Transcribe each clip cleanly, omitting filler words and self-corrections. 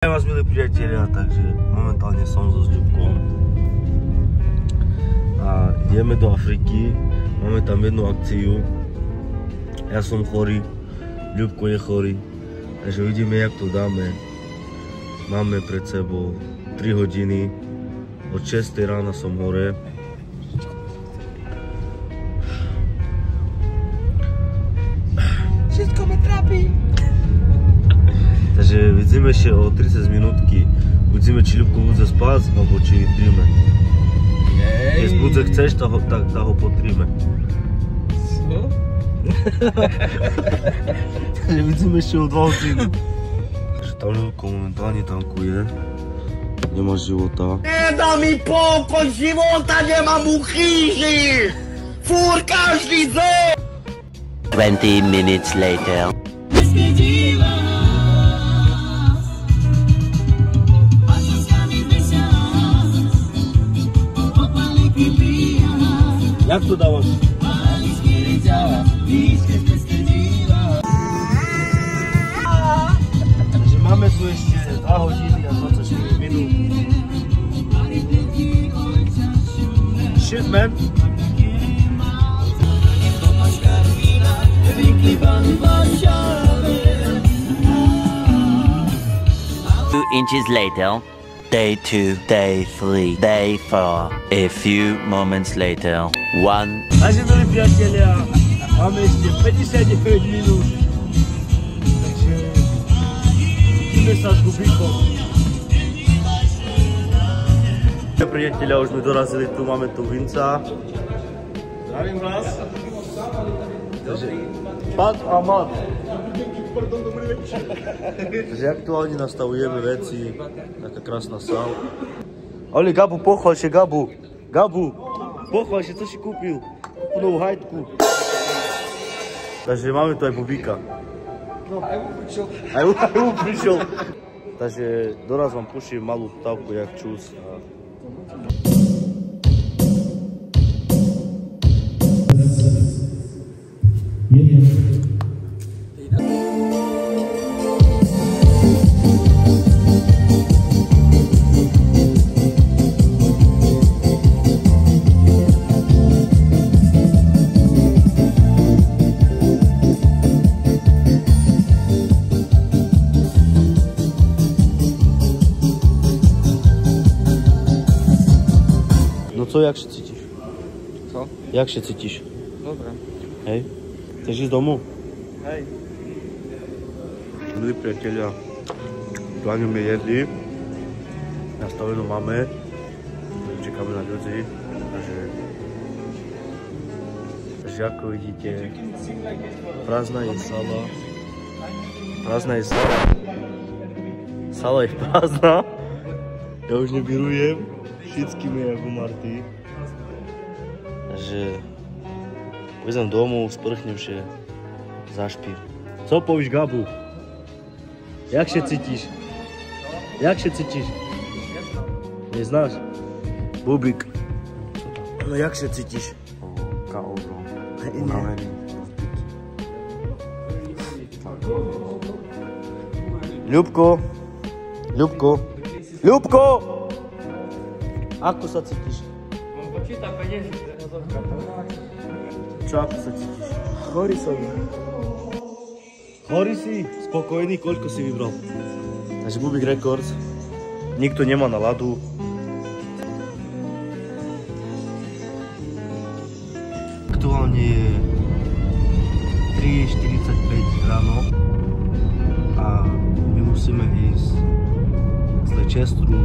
Aj vás, milí priatelia, takže momentálne som so Ľubkom a ideme do Afriky, máme tam jednu akciu. Ja som chorý, Ľubko je chorý, takže uvidíme, jak to dáme. Máme pred sebou 3 hodiny, od 6 rána som hore. Všetko ma trápi. Takže vidíme ešte o 30 minútky. Uvidíme, či Ľubko bude spať, alebo či tríme. Keď bude chceš, tak ho potríme. Co? Takže vidíme ešte o 2 hodiny. Takže tam Ľubko momentálne tankuje. Nemá života. Nedá mi pokoj života, nemám u chýži! Fúr každý deň! 20 minutes later. Jak to dávaš? Takže máme tu ešte 2 hodiny a 24 minút. Shit, man. Two inches later. Day 2, day 3, day 4. A few moments later. 1. Takže, milí priatelia, máme ešte 59 minút. Takže ideme sa s Kubíkom. Priatelia, už sme dorazili tu, máme tu Vinca. Zdravím vás. Takže Pat a Mat. Takže aktuálne nastavujeme veci, taká krásna sál. Oli, Gabu, pochval še, Gabu. Gabu, pochval še, co si kúpil? Novú hajtku. Takže máme tu aj Bubíka. No, aj prišiel. Aj prišiel. Takže doraz vám puším malú távku, jak čus. No co, jak się cítiš? Co? Jak się cítiš? Dobre. Hej? Chceš ísť domov? Hej. Milí priatelia, plánujeme jedli. Nastavenú máme. Čekáme na ľudí. Takže ako vidíte, prázdna je sala. Prázdna je sala. Sala je prázdna. Ja už nebirujem. Všetky mi je ako Marty. Takže pôjdem domov, sprchnem vše, zašpím. Co povíš, Gabu? Jak się cítiš? Jak się cítiš? Neznáš? Bubik. No jak się cítiš? K.O. Unavený. Ľubko. Ľubko. Ľubko! Ako sa cítiš? Mám počíta peniazy. Čo, ako sa cítiš? Chorý som. Chorý si? Spokojný? Koľko si vybral? Takže Bubik Records. Nikto nemá náladu. Aktuálne je 3:45 ráno a my musíme ísť z Leicesteru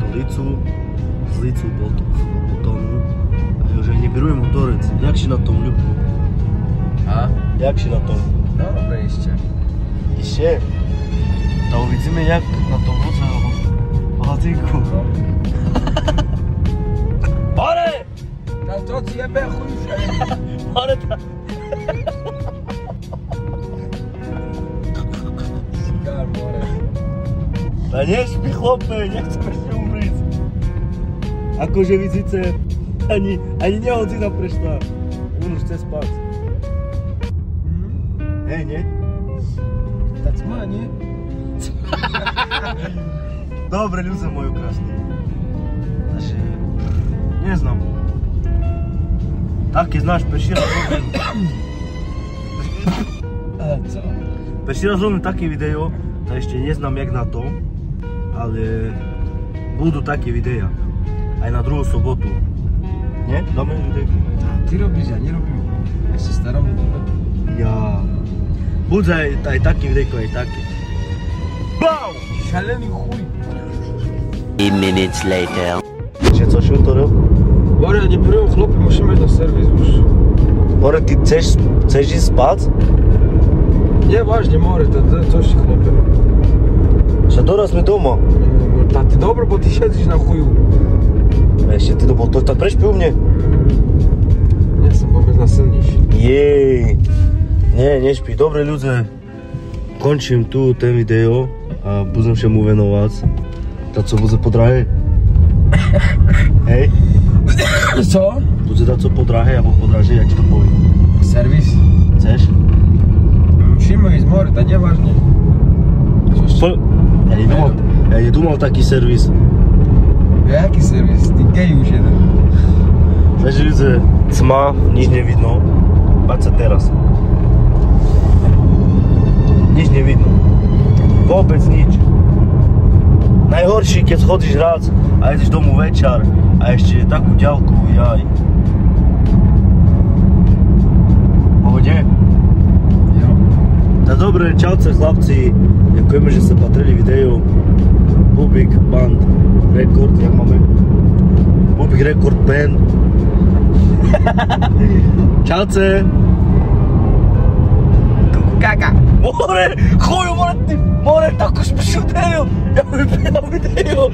do Licu. Z Licu Boltonu. A ja už aj neberujem motorec. Jak si na tom, Ľubku? A? Jak si na tom? Dobre ešte. Ešte? To uvidíme, jak na tom voze hladinku. Pare! Tá to ti jebe chujuše. Pare ta... Cigár, more. A nespí, chlopé, nechcem ešte umrieť. Akože vy síce ani nehodzi na prešta. On už chce spať. Hej, nie? Tak má, nie? Dobre, ľudia moji krásni. Takže, nie znam. Také znáš, prvý raz robím. Co? Prvý raz robím také video, to ešte neznám jak na to, ale budú také videa. Aj na druhú sobotu. Nie? Dáme videjku? Ty robíš, ja nerobím. Ja sa starám o tebe. Ja. Bude aj také videjko, aj také. BAU! Šalený chuj. 3 minutes later. Že co šutoril? More, nie prvom chlopi, musíme ísť na servis už. More, ty chceš ísť spať? Nie, vážne, more, to si chlope. Že doraz sme doma. Tá ty dobro, bo ty šedíš na chuju. Ešte ty to tak prešpi u mne? Nie som vôbec nasilnejší. Jej. Nie, nešpi. Dobre ľudia, končím tu ten video a budem všemu venovať. Tá co bude po drahe? Hej? Co? Bude dať co po drahe alebo po draže, jak ti to poviem. Servis? Chceš? Musíme ísť, more, to nevážne. Ja nedumal taký servis. Jaký servis? Ty gej už jeden. Takže ľudia, cma, nič nevidno. Paď sa teraz. Nič nevidno. Vôbec nič. Najhorší, keď schodíš rád a ideš domu večer a ešte takú ďalku, jaj. Pohode? Jo. Tak dobre, čauce chlapci. Ďakujeme, že ste patrili video. Bubik Band Record, jak máme? Bubik Record Band. Čauce. Kaka. More, chuju, more, ty, more, tako špiš udelil. Ja mi video.